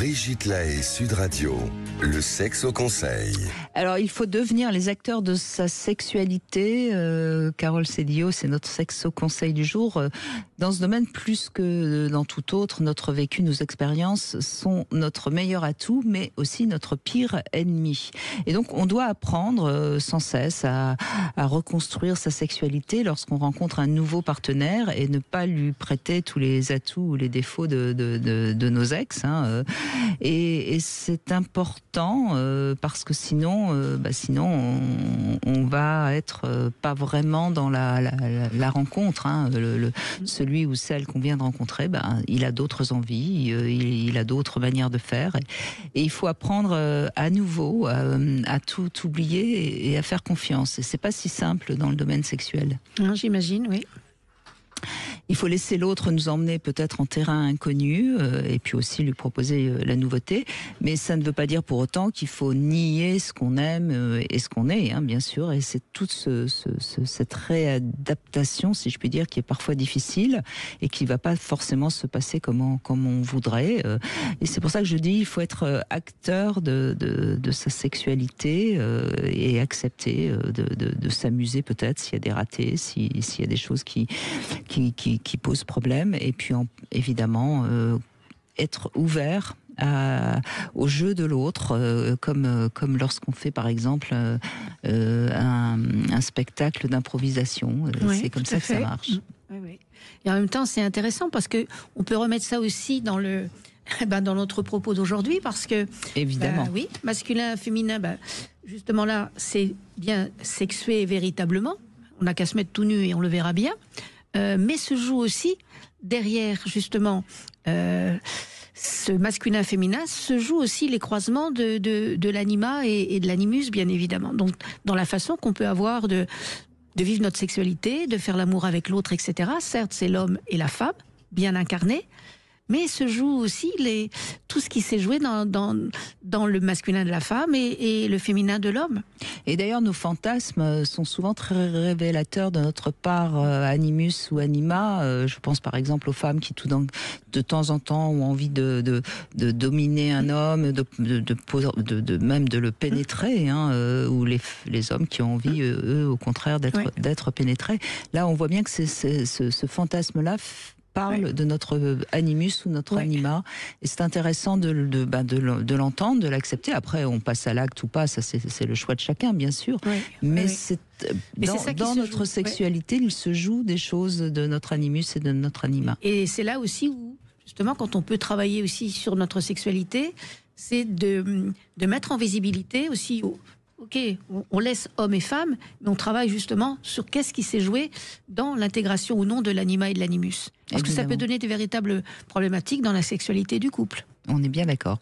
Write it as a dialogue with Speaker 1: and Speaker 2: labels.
Speaker 1: Brigitte Lahaie, Sud Radio, le sexe au conseil.
Speaker 2: Alors, il faut devenir les acteurs de sa sexualité. Carole Cédillo, c'est notre sexe au conseil du jour. Dans ce domaine, plus que dans tout autre, notre vécu, nos expériences sont notre meilleur atout, mais aussi notre pire ennemi. Et donc, on doit apprendre sans cesse à reconstruire sa sexualité lorsqu'on rencontre un nouveau partenaire et ne pas lui prêter tous les atouts ou les défauts de nos ex. Et c'est important parce que sinon on va être pas vraiment dans la rencontre. Celui ou celle qu'on vient de rencontrer, il a d'autres envies, il a d'autres manières de faire. Et il faut apprendre à nouveau à tout oublier et à faire confiance. Et c'est pas si simple dans le domaine sexuel.
Speaker 3: J'imagine, oui.
Speaker 2: Il faut laisser l'autre nous emmener peut-être en terrain inconnu et puis aussi lui proposer la nouveauté. Mais ça ne veut pas dire pour autant qu'il faut nier ce qu'on aime et ce qu'on est, bien sûr. Et c'est toute cette réadaptation, si je puis dire, qui est parfois difficile et qui ne va pas forcément se passer comme on voudrait. Et c'est pour ça que je dis il faut être acteur de sa sexualité et accepter de s'amuser peut-être s'il y a des ratés, s'il y a des choses qui posent problème, et puis évidemment être ouvert au jeu de l'autre, comme lorsqu'on fait par exemple un spectacle d'improvisation. C'est comme ça que ça marche.
Speaker 3: Oui. Et en même temps, c'est intéressant parce que on peut remettre ça aussi dans notre propos d'aujourd'hui, parce que
Speaker 2: évidemment,
Speaker 3: oui, masculin, féminin, justement là, c'est bien sexué véritablement. On n'a qu'à se mettre tout nu et on le verra bien. Mais se joue aussi derrière justement ce masculin-féminin, se joue aussi les croisements de l'anima et de l'animus, bien évidemment. Donc dans la façon qu'on peut avoir de vivre notre sexualité, de faire l'amour avec l'autre, etc. Certes, c'est l'homme et la femme, bien incarnés, mais se joue aussi tout ce qui s'est joué dans le masculin de la femme et le féminin de l'homme.
Speaker 2: Et d'ailleurs, nos fantasmes sont souvent très révélateurs de notre part animus ou anima. Je pense par exemple aux femmes qui de temps en temps ont envie de dominer un homme, même de le pénétrer, ou les hommes qui ont envie, eux, au contraire, d'être pénétrés. Là, on voit bien que ce fantasme-là parle de notre animus ou notre anima, et c'est intéressant de l'entendre, de l'accepter. Après, on passe à l'acte ou pas, ça c'est le choix de chacun, bien sûr. Mais dans notre sexualité, il se joue des choses de notre animus et de notre anima.
Speaker 3: Et c'est là aussi où, justement, quand on peut travailler aussi sur notre sexualité, c'est de mettre en visibilité aussi. Ok, on laisse hommes et femmes, mais on travaille justement sur qu'est-ce qui s'est joué dans l'intégration ou non de l'anima et de l'animus. Parce que ça peut donner des véritables problématiques dans la sexualité du couple.
Speaker 2: On est bien d'accord.